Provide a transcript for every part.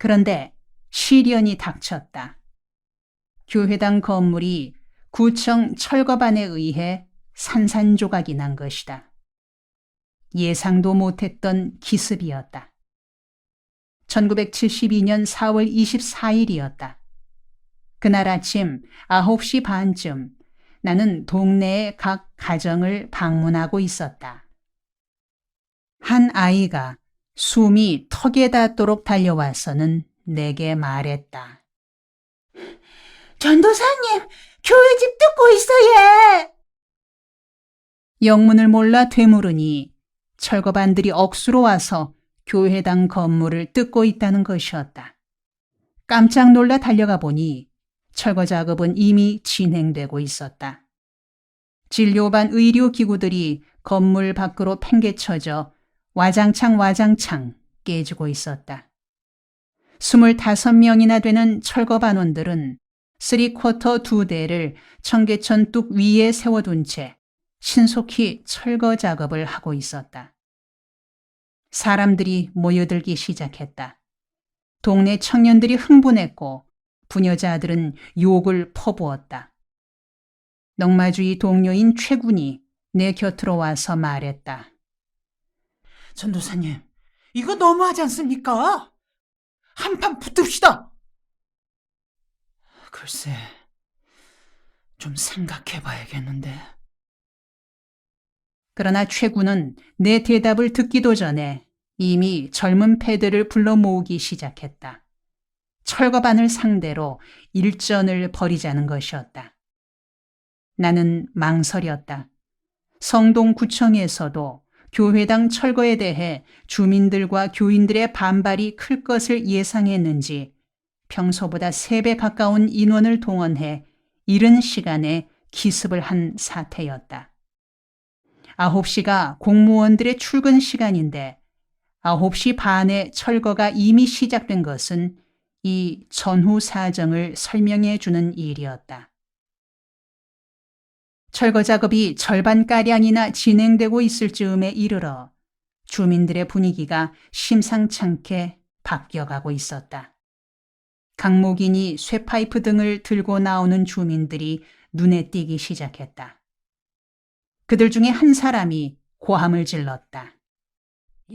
그런데 시련이 닥쳤다. 교회당 건물이 구청 철거반에 의해 산산조각이 난 것이다. 예상도 못했던 기습이었다. 1972년 4월 24일이었다. 그날 아침 9시 반쯤 나는 동네의 각 가정을 방문하고 있었다. 한 아이가 숨이 턱에 닿도록 달려와서는 내게 말했다. 전도사님, 교회 집 뜯고 있어요. 영문을 몰라 되물으니 철거반들이 억수로 와서 교회당 건물을 뜯고 있다는 것이었다. 깜짝 놀라 달려가 보니 철거 작업은 이미 진행되고 있었다. 진료반 의료기구들이 건물 밖으로 팽개쳐져 와장창 깨지고 있었다. 25명이나 되는 철거반원들은 3쿼터 2대를 청계천 뚝 위에 세워둔 채 신속히 철거 작업을 하고 있었다. 사람들이 모여들기 시작했다. 동네 청년들이 흥분했고 부녀자들은 욕을 퍼부었다. 넉마주의 동료인 최군이 내 곁으로 와서 말했다. 전도사님, 이거 너무하지 않습니까? 한판 붙읍시다. 글쎄, 좀 생각해봐야겠는데. 그러나 최군은 내 대답을 듣기도 전에 이미 젊은 패들을 불러 모으기 시작했다. 철거반을 상대로 일전을 벌이자는 것이었다. 나는 망설였다. 성동구청에서도 교회당 철거에 대해 주민들과 교인들의 반발이 클 것을 예상했는지 평소보다 3배 가까운 인원을 동원해 이른 시간에 기습을 한 사태였다. 9시가 공무원들의 출근 시간인데 9시 반에 철거가 이미 시작된 것은 이 전후 사정을 설명해 주는 일이었다. 철거 작업이 절반가량이나 진행되고 있을 즈음에 이르러 주민들의 분위기가 심상찮게 바뀌어가고 있었다. 강목이니 쇠파이프 등을 들고 나오는 주민들이 눈에 띄기 시작했다. 그들 중에 한 사람이 고함을 질렀다.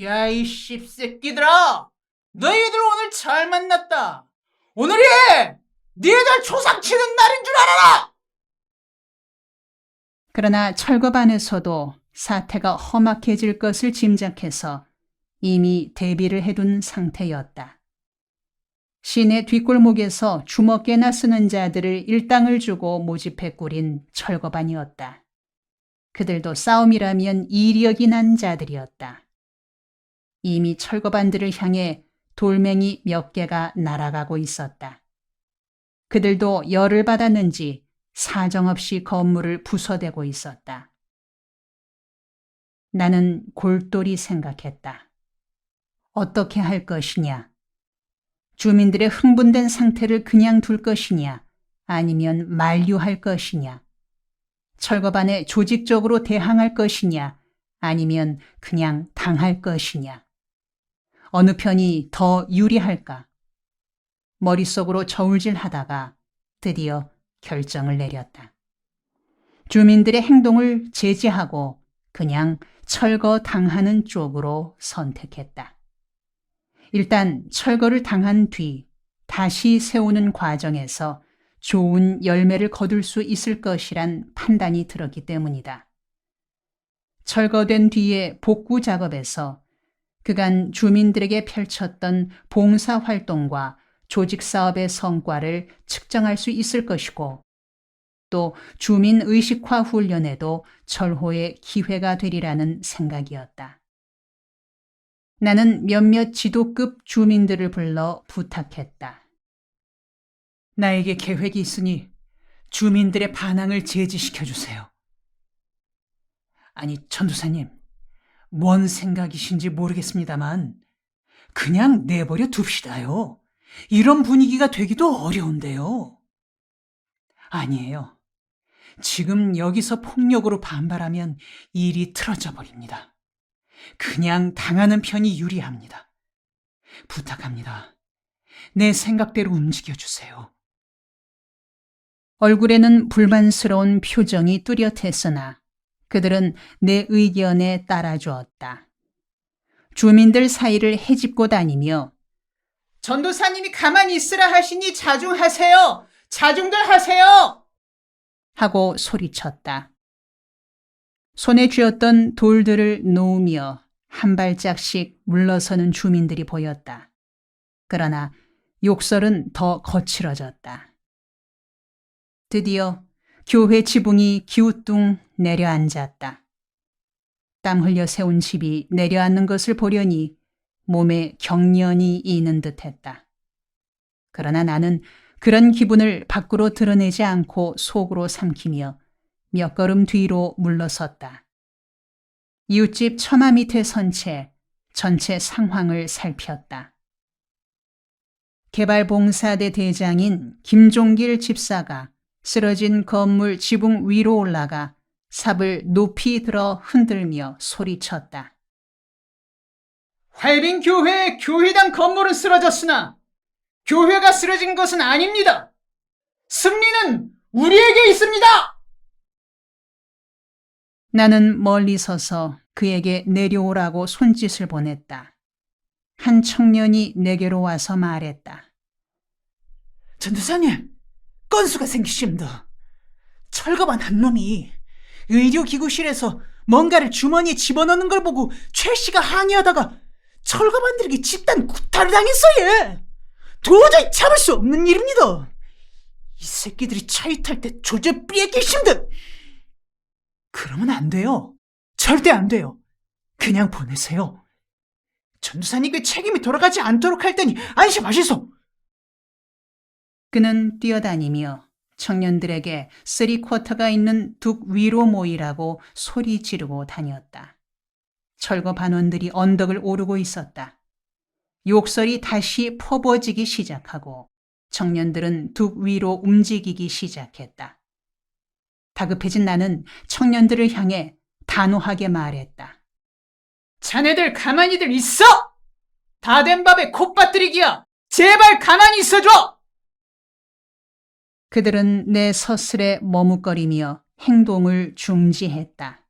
야, 이 씹새끼들아! 너희들 오늘 잘 만났다. 오늘이 너희들 초상 치는 날인 줄 알아라! 그러나 철거반에서도 사태가 험악해질 것을 짐작해서 이미 대비를 해둔 상태였다. 시내 뒷골목에서 주먹개나 쓰는 자들을 일당을 주고 모집해 꾸린 철거반이었다. 그들도 싸움이라면 이력이 난 자들이었다. 이미 철거반들을 향해 돌멩이 몇 개가 날아가고 있었다. 그들도 열을 받았는지 사정없이 건물을 부숴대고 있었다. 나는 골똘히 생각했다. 어떻게 할 것이냐? 주민들의 흥분된 상태를 그냥 둘 것이냐? 아니면 만류할 것이냐? 철거반에 조직적으로 대항할 것이냐? 아니면 그냥 당할 것이냐? 어느 편이 더 유리할까? 머릿속으로 저울질하다가 드디어 결정을 내렸다. 주민들의 행동을 제지하고 그냥 철거 당하는 쪽으로 선택했다. 일단 철거를 당한 뒤 다시 세우는 과정에서 좋은 열매를 거둘 수 있을 것이란 판단이 들었기 때문이다. 철거된 뒤의 복구 작업에서 그간 주민들에게 펼쳤던 봉사활동과 조직사업의 성과를 측정할 수 있을 것이고 또 주민의식화 훈련에도 절호의 기회가 되리라는 생각이었다. 나는 몇몇 지도급 주민들을 불러 부탁했다. 나에게 계획이 있으니 주민들의 반항을 제지시켜 주세요. 아니, 전도사님, 뭔 생각이신지 모르겠습니다만 그냥 내버려 둡시다요. 이런 분위기가 되기도 어려운데요. 아니에요. 지금 여기서 폭력으로 반발하면 일이 틀어져 버립니다. 그냥 당하는 편이 유리합니다. 부탁합니다. 내 생각대로 움직여주세요. 얼굴에는 불만스러운 표정이 뚜렷했으나 그들은 내 의견에 따라주었다. 주민들 사이를 헤집고 다니며 전도사님이 가만히 있으라 하시니 자중하세요. 자중들 하세요. 하고 소리쳤다. 손에 쥐었던 돌들을 놓으며 한 발짝씩 물러서는 주민들이 보였다. 그러나 욕설은 더 거칠어졌다. 드디어 교회 지붕이 기우뚱 내려앉았다. 땀 흘려 세운 집이 내려앉는 것을 보려니 몸에 경련이 이는 듯했다. 그러나 나는 그런 기분을 밖으로 드러내지 않고 속으로 삼키며 몇 걸음 뒤로 물러섰다. 이웃집 처마 밑에 선 채 전체 상황을 살폈다. 개발봉사대 대장인 김종길 집사가 쓰러진 건물 지붕 위로 올라가 삽을 높이 들어 흔들며 소리쳤다. 활빈교회 교회당 건물은 쓰러졌으나 교회가 쓰러진 것은 아닙니다. 승리는 우리에게 있습니다. 나는 멀리 서서 그에게 내려오라고 손짓을 보냈다. 한 청년이 내게로 와서 말했다. 전도사님, 건수가 생기십니다. 철거반 한 놈이 의료기구실에서 뭔가를 주머니에 집어넣는 걸 보고 최 씨가 항의하다가 철거반들에게 집단 구타를 당했어요. 도저히 참을 수 없는 일입니다. 이 새끼들이 차에 탈 때 조져삐에 계십니다. 그러면 안 돼요. 절대 안 돼요. 그냥 보내세요. 전도사님께 책임이 돌아가지 않도록 할 테니 안심하시소. 그는 뛰어다니며 청년들에게 3쿼터가 있는 둑 위로 모이라고 소리 지르고 다녔다. 철거 반원들이 언덕을 오르고 있었다. 욕설이 다시 퍼부어지기 시작하고 청년들은 둑 위로 움직이기 시작했다. 다급해진 나는 청년들을 향해 단호하게 말했다. 자네들 가만히들 있어! 다 된 밥에 콧받들이기야! 제발 가만히 있어줘! 그들은 내 서슬에 머뭇거리며 행동을 중지했다.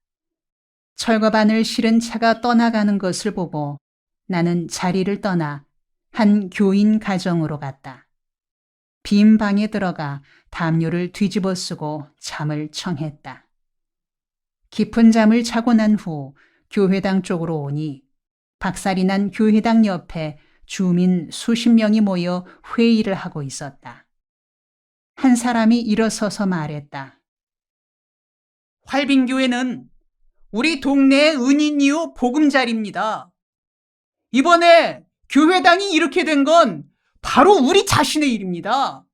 철거반을 실은 차가 떠나가는 것을 보고 나는 자리를 떠나 한 교인 가정으로 갔다. 빈 방에 들어가 담요를 뒤집어 쓰고 잠을 청했다. 깊은 잠을 자고 난 후 교회당 쪽으로 오니 박살이 난 교회당 옆에 주민 수십 명이 모여 회의를 하고 있었다. 한 사람이 일어서서 말했다. 활빈교회는 우리 동네의 은인이요 보금자리입니다. 이번에 교회당이 이렇게 된 건 바로 우리 자신의 일입니다.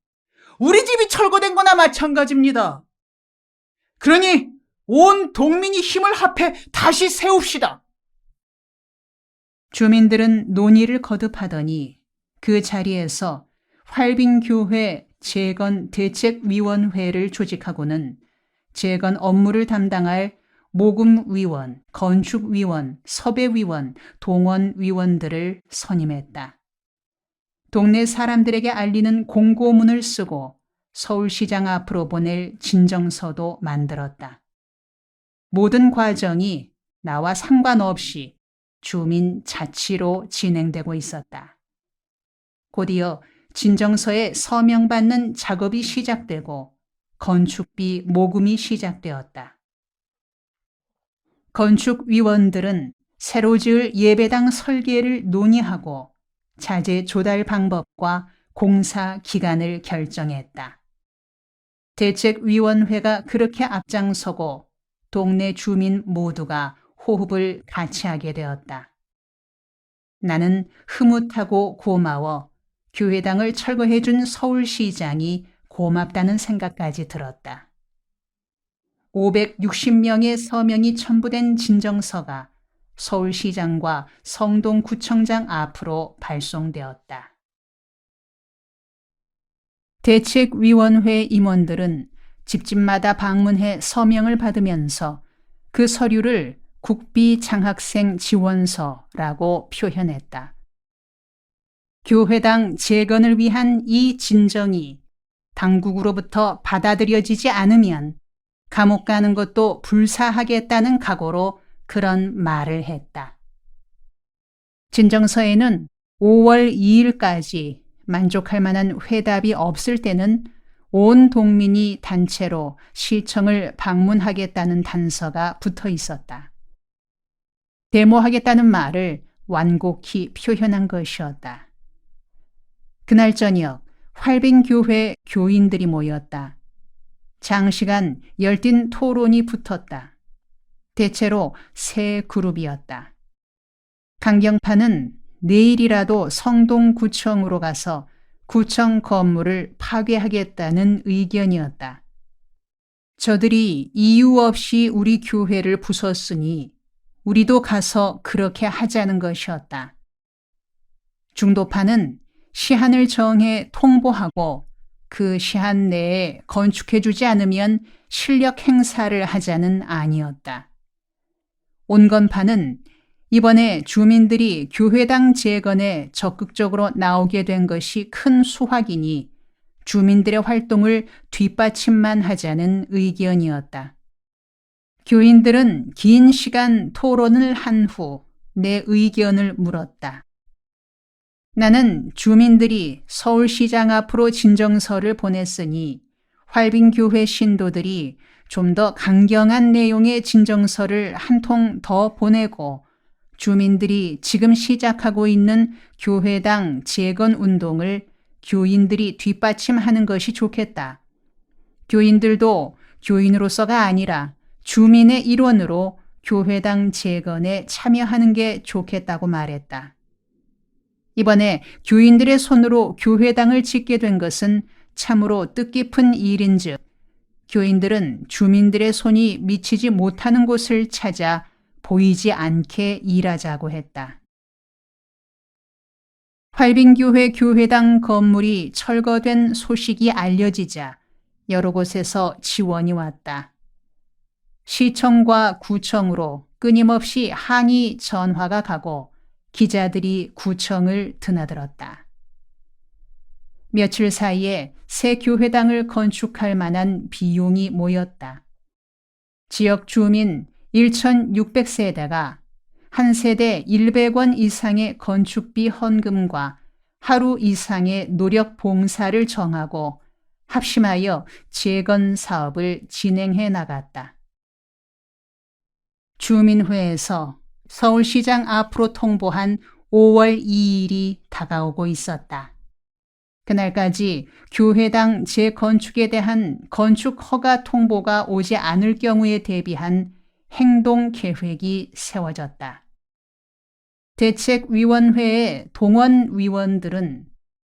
우리 집이 철거된 거나 마찬가지입니다. 그러니 온 동민이 힘을 합해 다시 세웁시다. 주민들은 논의를 거듭하더니 그 자리에서 활빈교회 재건대책위원회를 조직하고는 재건 업무를 담당할 모금위원, 건축위원, 섭외위원, 동원위원들을 선임했다. 동네 사람들에게 알리는 공고문을 쓰고 서울시장 앞으로 보낼 진정서도 만들었다. 모든 과정이 나와 상관없이 주민 자치로 진행되고 있었다. 곧이어 진정서에 서명받는 작업이 시작되고 건축비 모금이 시작되었다. 건축위원들은 새로 지을 예배당 설계를 논의하고 자재 조달 방법과 공사 기간을 결정했다. 대책위원회가 그렇게 앞장서고 동네 주민 모두가 호흡을 같이 하게 되었다. 나는 흐뭇하고 고마워 교회당을 철거해준 서울시장이 고맙다는 생각까지 들었다. 560명의 서명이 첨부된 진정서가 서울시장과 성동구청장 앞으로 발송되었다. 대책위원회 임원들은 집집마다 방문해 서명을 받으면서 그 서류를 국비 장학생 지원서라고 표현했다. 교회당 재건을 위한 이 진정이 당국으로부터 받아들여지지 않으면 감옥 가는 것도 불사하겠다는 각오로 그런 말을 했다. 진정서에는 5월 2일까지 만족할 만한 회답이 없을 때는 온 동민이 단체로 시청을 방문하겠다는 단서가 붙어 있었다. 데모하겠다는 말을 완곡히 표현한 것이었다. 그날 저녁 활빈교회 교인들이 모였다. 장시간 열띤 토론이 붙었다. 대체로 세 그룹이었다. 강경파는 내일이라도 성동구청으로 가서 구청 건물을 파괴하겠다는 의견이었다. 저들이 이유 없이 우리 교회를 부쉈으니 우리도 가서 그렇게 하자는 것이었다. 중도파는 시한을 정해 통보하고 그 시한 내에 건축해주지 않으면 실력 행사를 하자는 안이었다. 온건파는 이번에 주민들이 교회당 재건에 적극적으로 나오게 된 것이 큰 수확이니 주민들의 활동을 뒷받침만 하자는 의견이었다. 교인들은 긴 시간 토론을 한 후 내 의견을 물었다. 나는 주민들이 서울시장 앞으로 진정서를 보냈으니 활빈교회 신도들이 좀 더 강경한 내용의 진정서를 한 통 더 보내고 주민들이 지금 시작하고 있는 교회당 재건 운동을 교인들이 뒷받침하는 것이 좋겠다. 교인들도 교인으로서가 아니라 주민의 일원으로 교회당 재건에 참여하는 게 좋겠다고 말했다. 이번에 교인들의 손으로 교회당을 짓게 된 것은 참으로 뜻깊은 일인즉 교인들은 주민들의 손이 미치지 못하는 곳을 찾아 보이지 않게 일하자고 했다. 활빈교회 교회당 건물이 철거된 소식이 알려지자 여러 곳에서 지원이 왔다. 시청과 구청으로 끊임없이 항의 전화가 가고 기자들이 구청을 드나들었다. 며칠 사이에 새 교회당을 건축할 만한 비용이 모였다. 지역 주민 1,600세대가 한 세대 100원 이상의 건축비 헌금과 하루 이상의 노력 봉사를 정하고 합심하여 재건 사업을 진행해 나갔다. 주민회에서 서울시장 앞으로 통보한 5월 2일이 다가오고 있었다. 그날까지 교회당 재건축에 대한 건축 허가 통보가 오지 않을 경우에 대비한 행동 계획이 세워졌다. 대책위원회의 동원위원들은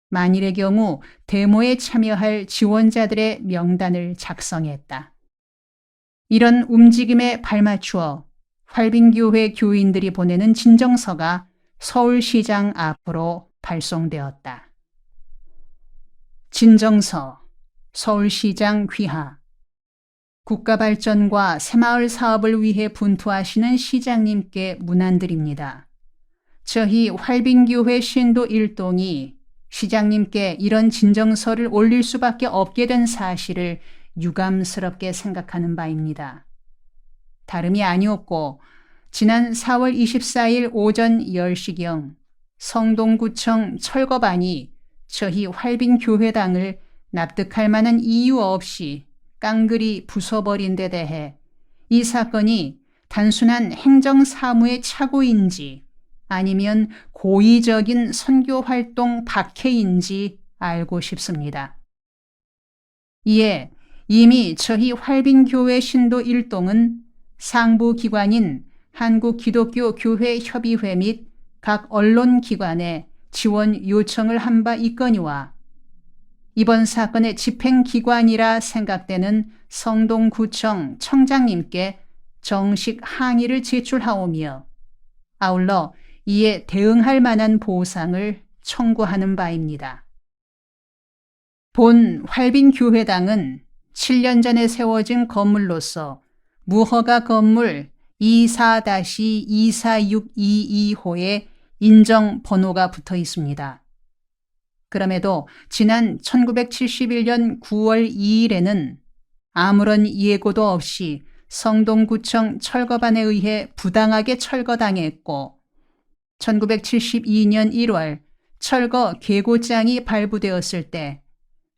만일의 경우 데모에 참여할 지원자들의 명단을 작성했다. 이런 움직임에 발맞추어 활빈교회 교인들이 보내는 진정서가 서울시장 앞으로 발송되었다. 진정서, 서울시장 귀하. 국가발전과 새마을 사업을 위해 분투하시는 시장님께 문안드립니다. 저희 활빈교회 신도 일동이 시장님께 이런 진정서를 올릴 수밖에 없게 된 사실을 유감스럽게 생각하는 바입니다. 다름이 아니었고 지난 4월 24일 오전 10시경 성동구청 철거반이 저희 활빈교회당을 납득할 만한 이유 없이 깡그리 부숴버린 데 대해 이 사건이 단순한 행정사무의 착오인지 아니면 고의적인 선교활동 박해인지 알고 싶습니다. 이에 이미 저희 활빈교회 신도 일동은 상부기관인 한국기독교교회협의회 및 각 언론기관에 지원 요청을 한 바 있거니와 이번 사건의 집행기관이라 생각되는 성동구청 청장님께 정식 항의를 제출하오며 아울러 이에 대응할 만한 보상을 청구하는 바입니다. 본 활빈교회당은 7년 전에 세워진 건물로서 무허가 건물 24-24622호에 인정 번호가 붙어 있습니다. 그럼에도 지난 1971년 9월 2일에는 아무런 예고도 없이 성동구청 철거반에 의해 부당하게 철거당했고 1972년 1월 철거 계고장이 발부되었을 때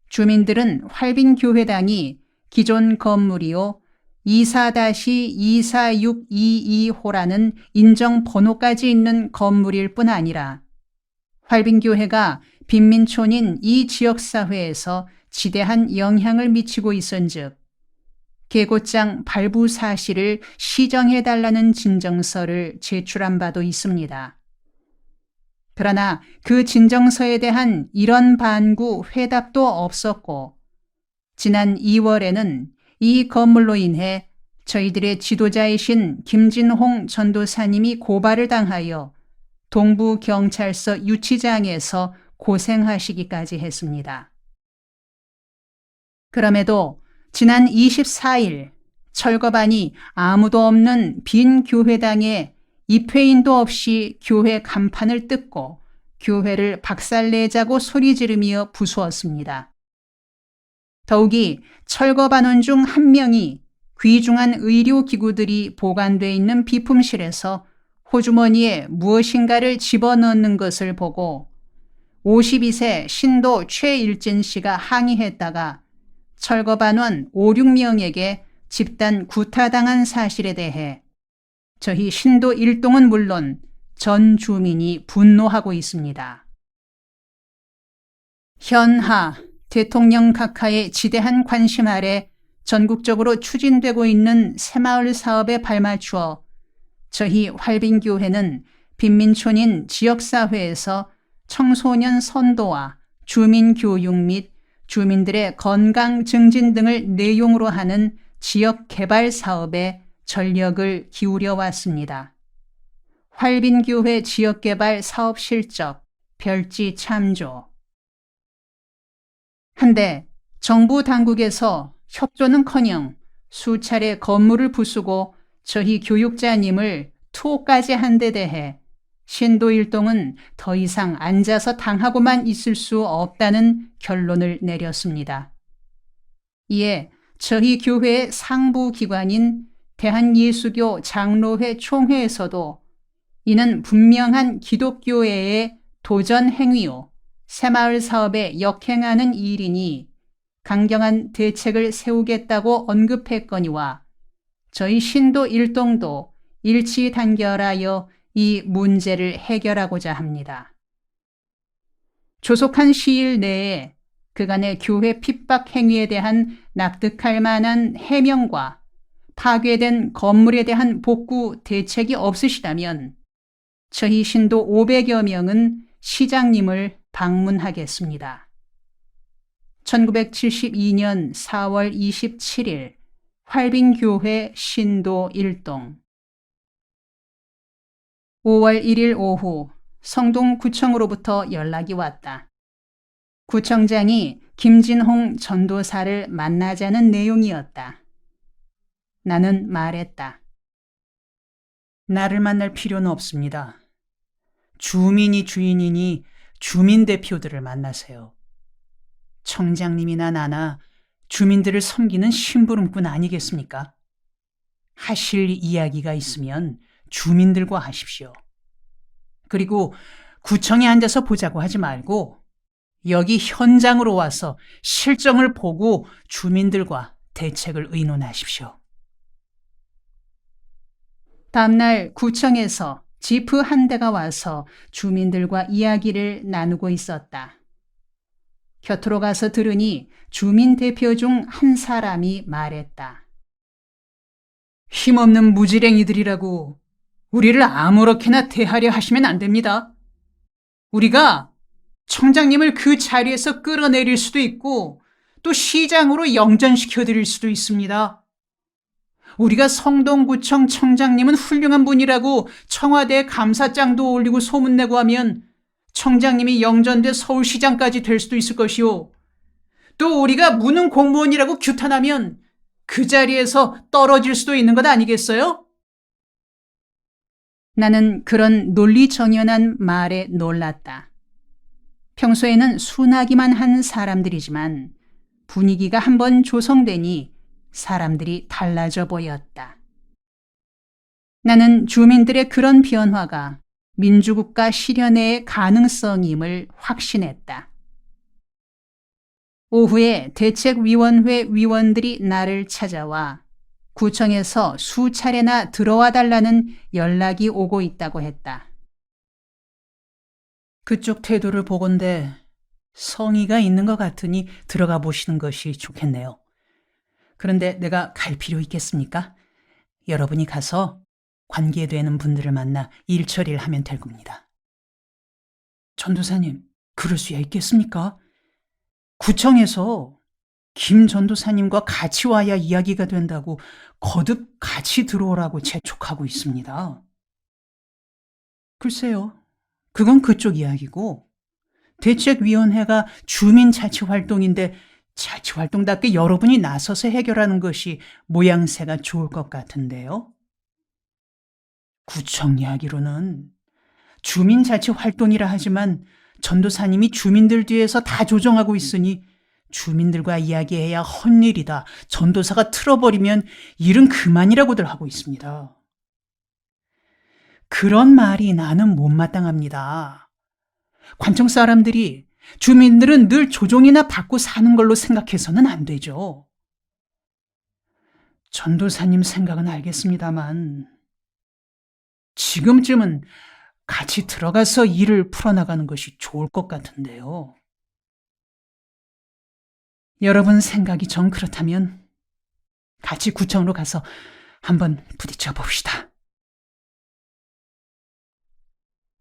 주민들은 활빈교회당이 기존 건물이요 24-24622호라는 인정번호까지 있는 건물일 뿐 아니라 활빈교회가 빈민촌인 이 지역사회에서 지대한 영향을 미치고 있은즉 계고장 발부 사실을 시정해달라는 진정서를 제출한 바도 있습니다. 그러나 그 진정서에 대한 이런 반구 회답도 없었고 지난 2월에는 이 건물로 인해 저희들의 지도자이신 김진홍 전도사님이 고발을 당하여 동부경찰서 유치장에서 고생하시기까지 했습니다. 그럼에도 지난 24일 철거반이 아무도 없는 빈 교회당에 입회인도 없이 교회 간판을 뜯고 교회를 박살내자고 소리 지르며 부수었습니다. 더욱이 철거반원 중 한 명이 귀중한 의료기구들이 보관돼 있는 비품실에서 호주머니에 무엇인가를 집어넣는 것을 보고 52세 신도 최일진 씨가 항의했다가 철거반원 5, 6명에게 집단 구타당한 사실에 대해 저희 신도 일동은 물론 전 주민이 분노하고 있습니다. 현하 대통령 각하의 지대한 관심 아래 전국적으로 추진되고 있는 새마을 사업에 발맞추어 저희 활빈교회는 빈민촌인 지역사회에서 청소년 선도와 주민교육 및 주민들의 건강 증진 등을 내용으로 하는 지역개발 사업에 전력을 기울여 왔습니다. 활빈교회 지역개발 사업 실적, 별지 참조. 한데 정부 당국에서 협조는커녕 수차례 건물을 부수고 저희 교육자님을 투옥까지 한 데 대해 신도 일동은 더 이상 앉아서 당하고만 있을 수 없다는 결론을 내렸습니다. 이에 저희 교회의 상부 기관인 대한예수교 장로회 총회에서도 이는 분명한 기독교회의 도전 행위요 새마을 사업에 역행하는 일이니 강경한 대책을 세우겠다고 언급했거니와 저희 신도 일동도 일치 단결하여 이 문제를 해결하고자 합니다. 조속한 시일 내에 그간의 교회 핍박 행위에 대한 납득할 만한 해명과 파괴된 건물에 대한 복구 대책이 없으시다면 저희 신도 500여 명은 시장님을 방문하겠습니다. 1972년 4월 27일 활빈교회 신도 1동 5월 1일 오후 성동구청으로부터 연락이 왔다. 구청장이 김진홍 전도사를 만나자는 내용이었다. 나는 말했다. 나를 만날 필요는 없습니다. 주민이 주인이니 주민 대표들을 만나세요. 청장님이나 나나 주민들을 섬기는 심부름꾼 아니겠습니까? 하실 이야기가 있으면 주민들과 하십시오. 그리고 구청에 앉아서 보자고 하지 말고 여기 현장으로 와서 실정을 보고 주민들과 대책을 의논하십시오. 다음날 구청에서 지프 한 대가 와서 주민들과 이야기를 나누고 있었다. 곁으로 가서 들으니 주민 대표 중 한 사람이 말했다. 힘없는 무지랭이들이라고 우리를 아무렇게나 대하려 하시면 안 됩니다. 우리가 청장님을 그 자리에서 끌어내릴 수도 있고 또 시장으로 영전시켜 드릴 수도 있습니다. 우리가 성동구청 청장님은 훌륭한 분이라고 청와대에 감사장도 올리고 소문내고 하면 청장님이 영전돼 서울시장까지 될 수도 있을 것이요. 또 우리가 무능 공무원이라고 규탄하면 그 자리에서 떨어질 수도 있는 것 아니겠어요? 나는 그런 논리정연한 말에 놀랐다. 평소에는 순하기만 한 사람들이지만 분위기가 한번 조성되니 사람들이 달라져 보였다. 나는 주민들의 그런 변화가 민주국가 실현의 가능성임을 확신했다. 오후에 대책위원회 위원들이 나를 찾아와 구청에서 수차례나 들어와 달라는 연락이 오고 있다고 했다. 그쪽 태도를 보건대 성의가 있는 것 같으니 들어가 보시는 것이 좋겠네요. 그런데 내가 갈 필요 있겠습니까? 여러분이 가서 관계되는 분들을 만나 일 처리를 하면 될 겁니다. 전도사님, 그럴 수야 있겠습니까? 구청에서 김 전도사님과 같이 와야 이야기가 된다고 거듭 같이 들어오라고 재촉하고 있습니다. 글쎄요, 그건 그쪽 이야기고 대책위원회가 주민자치활동인데 자치활동답게 여러분이 나서서 해결하는 것이 모양새가 좋을 것 같은데요. 구청 이야기로는 주민자치활동이라 하지만 전도사님이 주민들 뒤에서 다 조정하고 있으니 주민들과 이야기해야 헛일이다. 전도사가 틀어버리면 일은 그만이라고들 하고 있습니다. 그런 말이 나는 못마땅합니다. 관청 사람들이 주민들은 늘 조종이나 받고 사는 걸로 생각해서는 안 되죠. 전도사님 생각은 알겠습니다만 지금쯤은 같이 들어가서 일을 풀어나가는 것이 좋을 것 같은데요. 여러분 생각이 정 그렇다면 같이 구청으로 가서 한번 부딪혀 봅시다.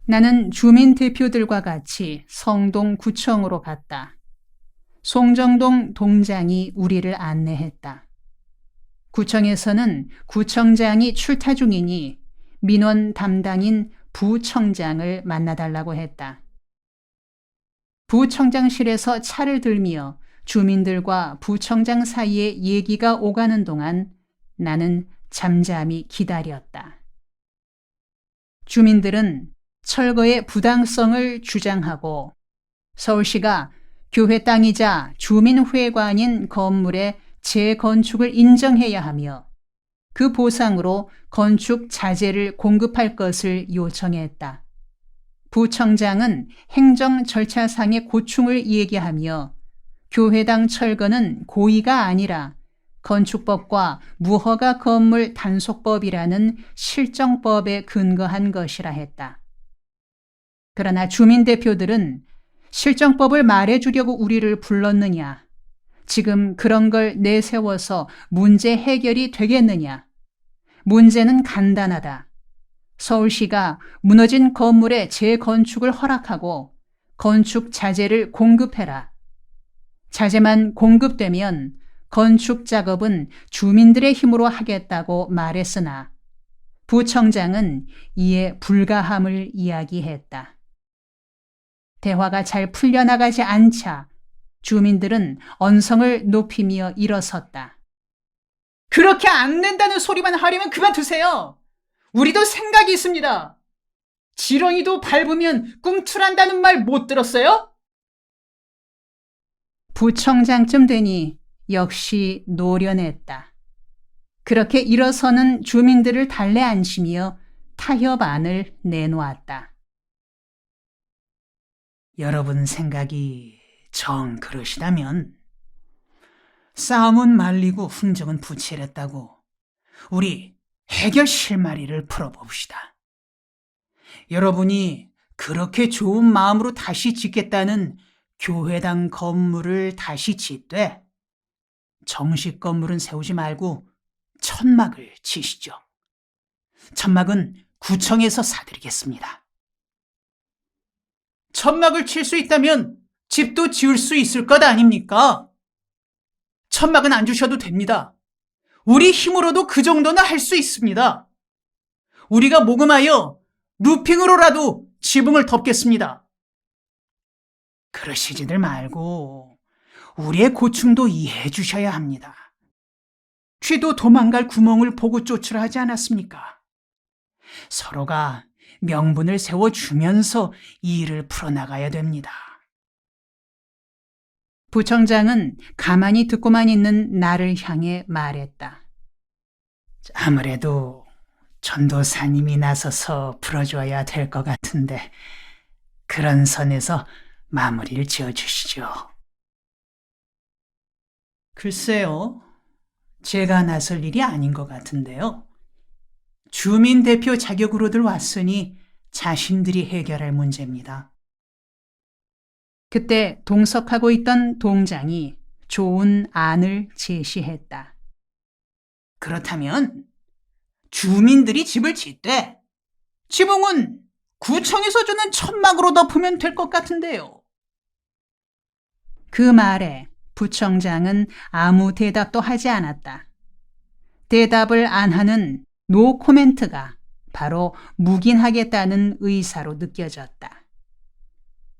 나는 주민 대표들과 같이 성동 구청으로 갔다. 송정동 동장이 우리를 안내했다. 구청에서는 구청장이 출타 중이니 민원 담당인 부청장을 만나달라고 했다. 부청장실에서 차를 들며 주민들과 부청장 사이에 얘기가 오가는 동안 나는 잠잠히 기다렸다. 주민들은 철거의 부당성을 주장하고 서울시가 교회 땅이자 주민회관인 건물의 재건축을 인정해야 하며 그 보상으로 건축 자재를 공급할 것을 요청했다. 부청장은 행정 절차상의 고충을 얘기하며 교회당 철거는 고의가 아니라 건축법과 무허가 건물 단속법이라는 실정법에 근거한 것이라 했다. 그러나 주민 대표들은 실정법을 말해주려고 우리를 불렀느냐, 지금 그런 걸 내세워서 문제 해결이 되겠느냐, 문제는 간단하다. 서울시가 무너진 건물의 재건축을 허락하고 건축 자재를 공급해라. 자재만 공급되면 건축 작업은 주민들의 힘으로 하겠다고 말했으나 부청장은 이에 불가함을 이야기했다. 대화가 잘 풀려나가지 않자 주민들은 언성을 높이며 일어섰다. 그렇게 안 된다는 소리만 하려면 그만두세요. 우리도 생각이 있습니다. 지렁이도 밟으면 꿈틀한다는 말 못 들었어요? 부청장쯤 되니 역시 노련했다. 그렇게 일어서는 주민들을 달래 앉히며 타협안을 내놓았다. 여러분 생각이 정 그러시다면 싸움은 말리고 흥정은 부치랬다고 우리 해결 실마리를 풀어봅시다. 여러분이 그렇게 좋은 마음으로 다시 짓겠다는 교회당 건물을 다시 짓되 정식 건물은 세우지 말고 천막을 치시죠. 천막은 구청에서 사드리겠습니다. 천막을 칠 수 있다면 집도 지을 수 있을 것 아닙니까? 천막은 안 주셔도 됩니다. 우리 힘으로도 그 정도는 할 수 있습니다. 우리가 모금하여 루핑으로라도 지붕을 덮겠습니다. 그러시지들 말고 우리의 고충도 이해해 주셔야 합니다. 쥐도 도망갈 구멍을 보고 쫓으라 하지 않았습니까? 서로가 명분을 세워주면서 이 일을 풀어나가야 됩니다. 부청장은 가만히 듣고만 있는 나를 향해 말했다. 아무래도 전도사님이 나서서 풀어줘야 될 것 같은데 그런 선에서 마무리를 지어주시죠. 글쎄요. 제가 나설 일이 아닌 것 같은데요. 주민 대표 자격으로들 왔으니 자신들이 해결할 문제입니다. 그때 동석하고 있던 동장이 좋은 안을 제시했다. 그렇다면 주민들이 집을 짓되 지붕은 구청에서 주는 천막으로 덮으면 될 것 같은데요. 그 말에 부청장은 아무 대답도 하지 않았다. 대답을 안 하는 노 코멘트가 바로 묵인하겠다는 의사로 느껴졌다.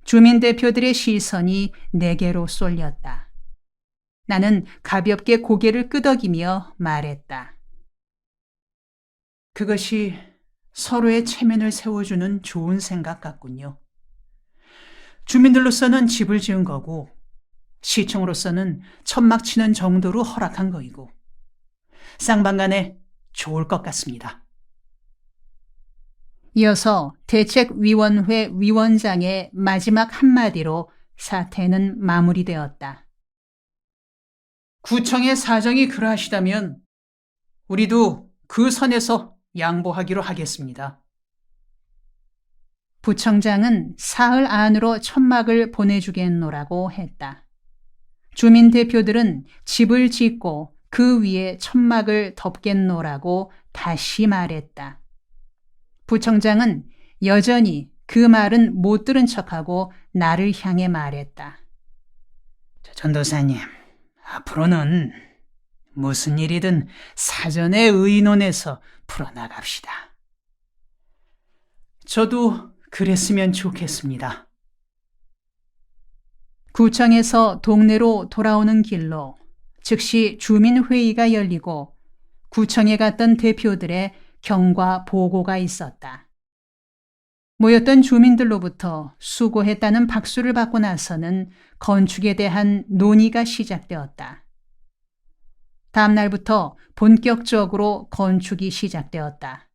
주민 대표들의 시선이 내게로 쏠렸다. 나는 가볍게 고개를 끄덕이며 말했다. 그것이 서로의 체면을 세워주는 좋은 생각 같군요. 주민들로서는 집을 지은 거고 시청으로서는 천막 치는 정도로 허락한 거이고 쌍방간에 좋을 것 같습니다. 이어서 대책위원회 위원장의 마지막 한마디로 사태는 마무리되었다. 구청의 사정이 그러하시다면 우리도 그 선에서 양보하기로 하겠습니다. 부청장은 사흘 안으로 천막을 보내주겠노라고 했다. 주민 대표들은 집을 짓고 그 위에 천막을 덮겠노라고 다시 말했다. 부청장은 여전히 그 말은 못 들은 척하고 나를 향해 말했다. 전도사님, 앞으로는 무슨 일이든 사전에 의논해서 풀어나갑시다. 저도 그랬으면 좋겠습니다. 구청에서 동네로 돌아오는 길로 즉시 주민회의가 열리고 구청에 갔던 대표들의 경과 보고가 있었다. 모였던 주민들로부터 수고했다는 박수를 받고 나서는 건축에 대한 논의가 시작되었다. 다음 날부터 본격적으로 건축이 시작되었다.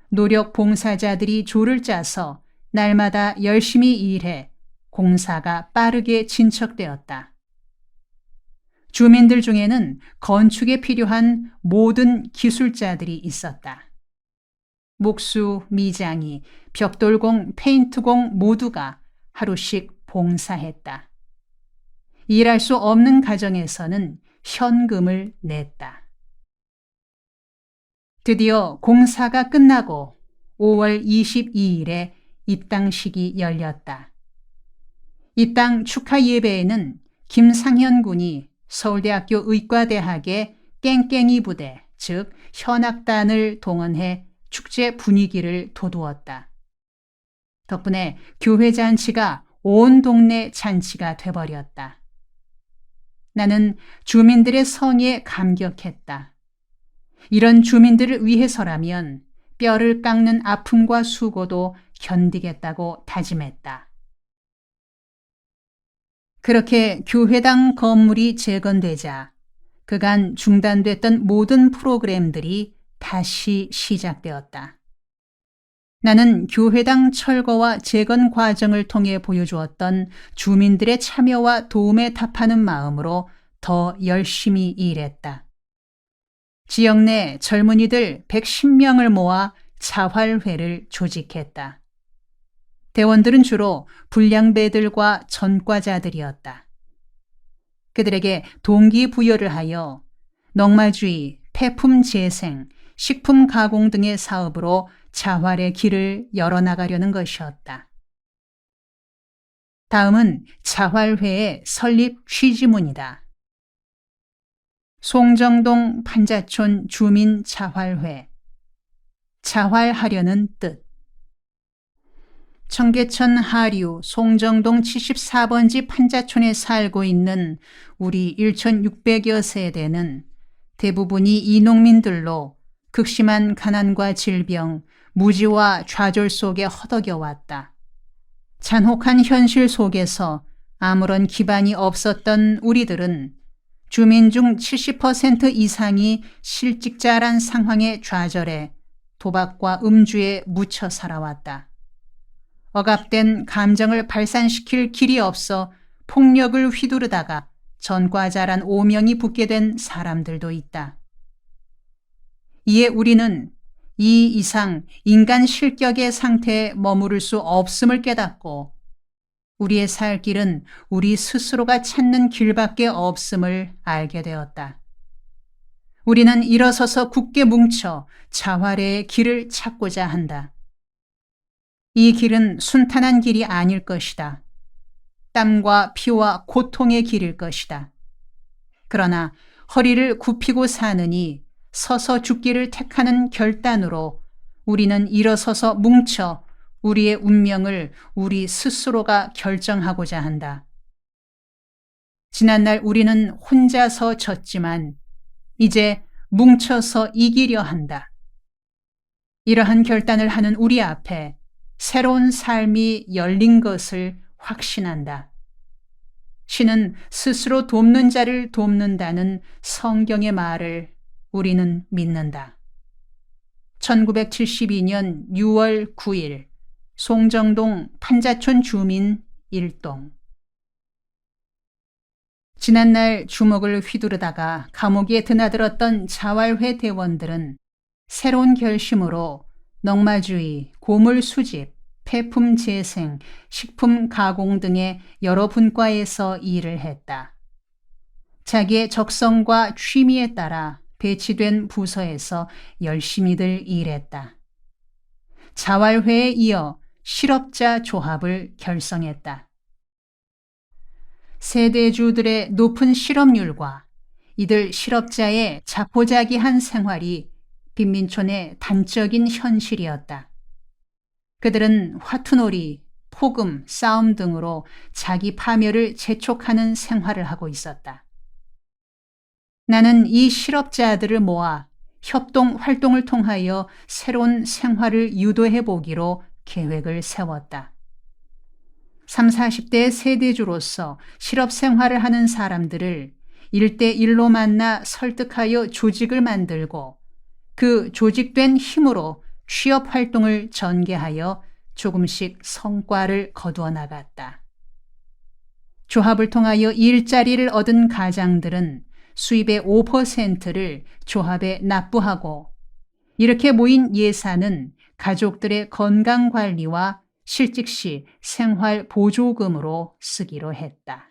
노력 봉사자들이 조를 짜서 날마다 열심히 일해 공사가 빠르게 진척되었다. 주민들 중에는 건축에 필요한 모든 기술자들이 있었다. 목수, 미장이, 벽돌공, 페인트공 모두가 하루씩 봉사했다. 일할 수 없는 가정에서는 현금을 냈다. 드디어 공사가 끝나고 5월 22일에 입당식이 열렸다. 입당 축하 예배에는 김상현 군이 서울대학교 의과대학의 깽깽이 부대, 즉 현악단을 동원해 축제 분위기를 돋우었다. 덕분에 교회 잔치가 온 동네 잔치가 돼버렸다. 나는 주민들의 성의에 감격했다. 이런 주민들을 위해서라면 뼈를 깎는 아픔과 수고도 견디겠다고 다짐했다. 그렇게 교회당 건물이 재건되자 그간 중단됐던 모든 프로그램들이 다시 시작되었다. 나는 교회당 철거와 재건 과정을 통해 보여주었던 주민들의 참여와 도움에 답하는 마음으로 더 열심히 일했다. 지역 내 젊은이들 110명을 모아 자활회를 조직했다. 대원들은 주로 불량배들과 전과자들이었다. 그들에게 동기부여를 하여 넉마주의, 폐품 재생, 식품 가공 등의 사업으로 자활의 길을 열어나가려는 것이었다. 다음은 자활회의 설립 취지문이다. 송정동 판자촌 주민 자활회. 자활하려는 뜻. 청계천 하류 송정동 74번지 판자촌에 살고 있는 우리 1,600여 세대는 대부분이 이농민들로 극심한 가난과 질병, 무지와 좌절 속에 허덕여 왔다. 잔혹한 현실 속에서 아무런 기반이 없었던 우리들은 주민 중 70% 이상이 실직자란 상황에 좌절해 도박과 음주에 묻혀 살아왔다. 억압된 감정을 발산시킬 길이 없어 폭력을 휘두르다가 전과자란 오명이 붙게 된 사람들도 있다. 이에 우리는 이 이상 인간 실격의 상태에 머무를 수 없음을 깨닫고 우리의 살 길은 우리 스스로가 찾는 길밖에 없음을 알게 되었다. 우리는 일어서서 굳게 뭉쳐 자활의 길을 찾고자 한다. 이 길은 순탄한 길이 아닐 것이다. 땀과 피와 고통의 길일 것이다. 그러나 허리를 굽히고 사느니 서서 죽기를 택하는 결단으로 우리는 일어서서 뭉쳐 우리의 운명을 우리 스스로가 결정하고자 한다. 지난날 우리는 혼자서 졌지만 이제 뭉쳐서 이기려 한다. 이러한 결단을 하는 우리 앞에 새로운 삶이 열린 것을 확신한다. 신은 스스로 돕는 자를 돕는다는 성경의 말을 우리는 믿는다. 1972년 6월 9일 송정동 판자촌 주민 1동. 지난날 주먹을 휘두르다가 감옥에 드나들었던 자활회 대원들은 새로운 결심으로 넉마주의, 고물 수집, 폐품 재생, 식품 가공 등의 여러 분과에서 일을 했다. 자기의 적성과 취미에 따라 배치된 부서에서 열심히들 일했다. 자활회에 이어 실업자 조합을 결성했다. 세대주들의 높은 실업률과 이들 실업자의 자포자기한 생활이 빈민촌의 단적인 현실이었다. 그들은 화투놀이, 포금, 싸움 등으로 자기 파멸을 재촉하는 생활을 하고 있었다. 나는 이 실업자들을 모아 협동 활동을 통하여 새로운 생활을 유도해 보기로 계획을 세웠다. 30, 40대 세대주로서 실업 생활을 하는 사람들을 1대1로 만나 설득하여 조직을 만들고 그 조직된 힘으로 취업 활동을 전개하여 조금씩 성과를 거두어 나갔다. 조합을 통하여 일자리를 얻은 가장들은 수입의 5%를 조합에 납부하고 이렇게 모인 예산은 가족들의 건강관리와 실직 시 생활 보조금으로 쓰기로 했다.